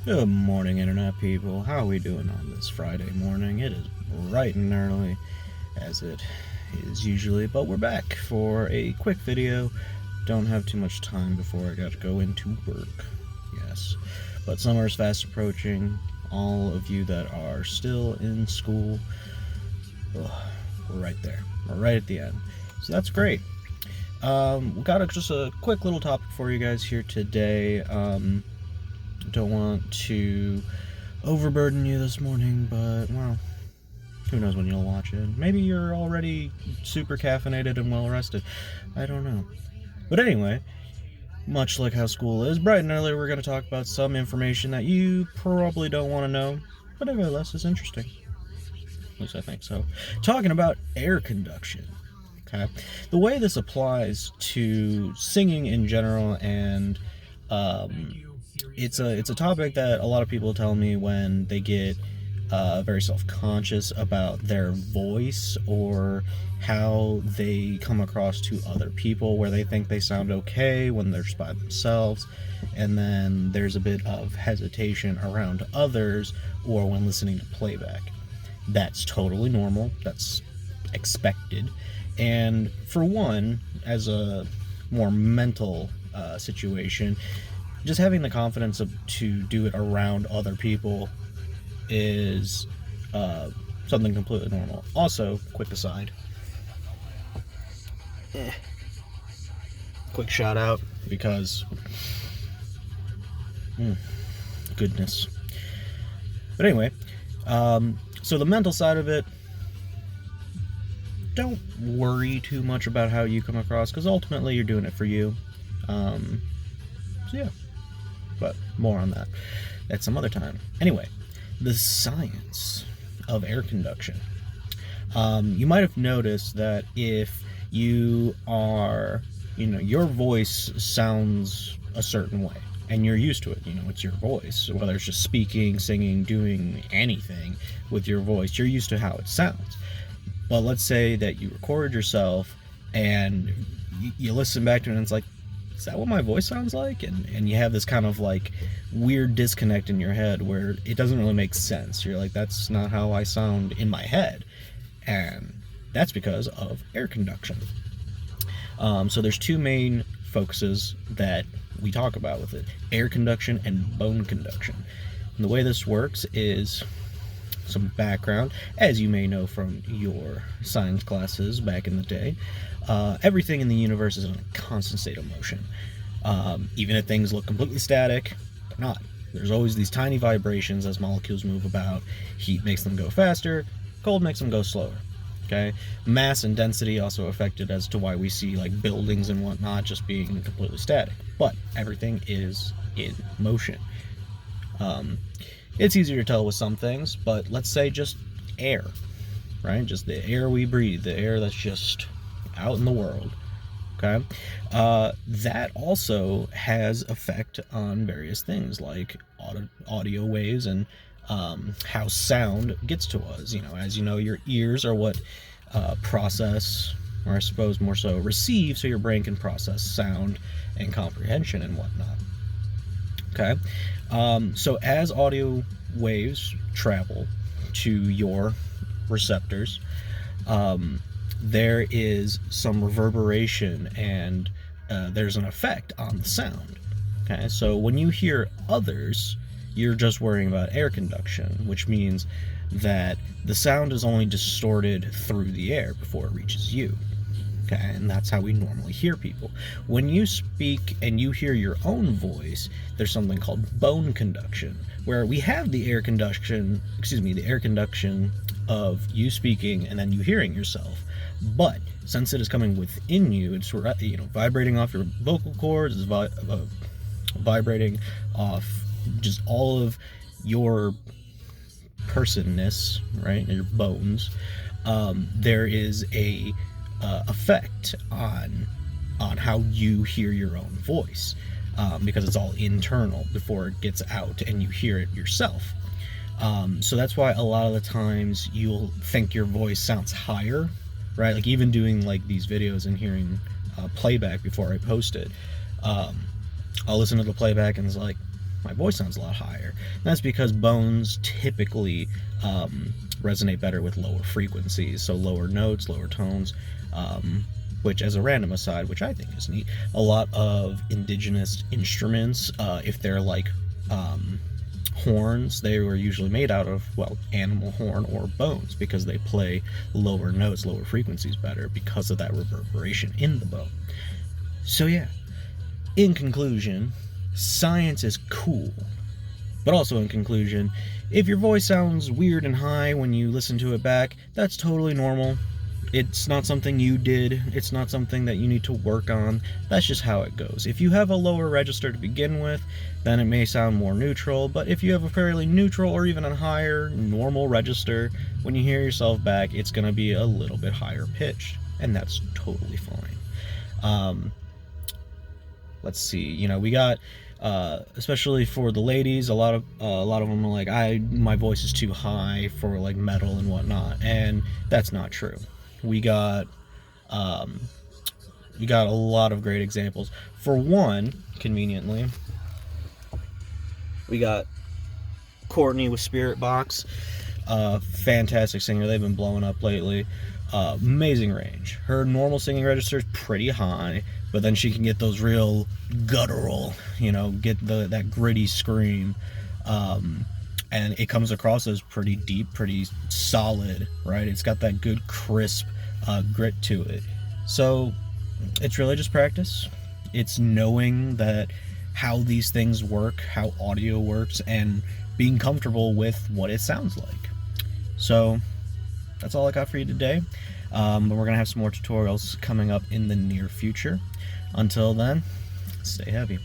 Good morning, Internet people. How are we doing on this Friday morning? It is bright and early, as it is usually, but we're back for a quick video. Don't have too much time before I got to go into work. Yes. But summer is fast approaching. All of you that are still in school, we're right there. We're right at the end. So that's great. We got just a quick little topic for you guys here today. Don't want to overburden you this morning, but, well, who knows when you'll watch it. Maybe you're already super caffeinated and well rested. I don't know. But anyway, much like how school is, bright and early, we're going to talk about some information that you probably don't want to know, but nevertheless is interesting. At least I think so. Talking about air conduction. Okay. The way this applies to singing in general, and it's a topic that a lot of people tell me when they get very self-conscious about their voice or how they come across to other people, where they think they sound okay when they're just by themselves, and then there's a bit of hesitation around others or when listening to playback. That's totally normal. That's expected. And for one, as a more mental situation, just having the confidence to do it around other people is something completely normal. Also, quick aside, quick shout out, because goodness. But anyway, so the mental side of it, don't worry too much about how you come across, because ultimately you're doing it for you. So yeah, but more on that at some other time. Anyway, the science of air conduction. You might have noticed that if you are, your voice sounds a certain way, and you're used to it. It's your voice. Whether it's just speaking, singing, doing anything with your voice, you're used to how it sounds. But let's say that you record yourself and you listen back to it and it's like, is that what my voice sounds like? And you have this kind of like weird disconnect in your head where it doesn't really make sense. You're like, that's not how I sound in my head. And that's because of air conduction. So there's two main focuses that we talk about with it: air conduction and bone conduction. And the way this works is, some background, as you may know from your science classes back in the day, everything in the universe is in a constant state of motion. Even if things look completely static, they're not. There's always these tiny vibrations as molecules move about. Heat makes them go faster, cold makes them go slower. Okay, mass and density also affected as to why we see like buildings and whatnot just being completely static, but everything is in motion. It's easier to tell with some things, but let's say just air, right? Just the air we breathe, the air that's just out in the world, okay? That also has effect on various things like audio waves and how sound gets to us. As you know, your ears are what process, or I suppose more so receive, so your brain can process sound and comprehension and whatnot. Okay, so as audio waves travel to your receptors, there is some reverberation and there's an effect on the sound. Okay, so when you hear others, you're just worrying about air conduction, which means that the sound is only distorted through the air before it reaches you. Okay, and that's how we normally hear people. When you speak and you hear your own voice, there's something called bone conduction, where we have the air conduction of you speaking and then you hearing yourself. But since it is coming within you, it's vibrating off your vocal cords, it's vibrating off just all of your personness, right? Your bones. There is a effect on how you hear your own voice, because it's all internal before it gets out and you hear it yourself. So that's why a lot of the times you'll think your voice sounds higher, right? Like even doing like these videos and hearing playback before I post it, I'll listen to the playback and it's like, my voice sounds a lot higher. And that's because bones typically resonate better with lower frequencies, so lower notes, lower tones, which, as a random aside, which I think is neat, a lot of indigenous instruments, if they're like horns, they were usually made out of, well, animal horn or bones, because they play lower notes, lower frequencies better because of that reverberation in the bone. So yeah, in conclusion, science is cool. But also in conclusion, if your voice sounds weird and high when you listen to it back, that's totally normal. It's not something you did, it's not something that you need to work on, that's just how it goes. If you have a lower register to begin with, then it may sound more neutral, but if you have a fairly neutral or even a higher normal register, when you hear yourself back, it's going to be a little bit higher pitched, and that's totally fine. Let's see, we got, especially for the ladies, a lot of them are like, my voice is too high for like metal and whatnot, and that's not true. We got a lot of great examples. For one, conveniently, we got Courtney with Spiritbox, fantastic singer. They've been blowing up lately. Amazing range. Her normal singing register is pretty high, but then she can get those real guttural, get that gritty scream, and it comes across as pretty deep, pretty solid, right? It's got that good crisp grit to it. So it's really just practice. It's knowing that how these things work, how audio works, and being comfortable with what it sounds like. So that's all I got for you today. But we're gonna have some more tutorials coming up in the near future. Until then, stay heavy.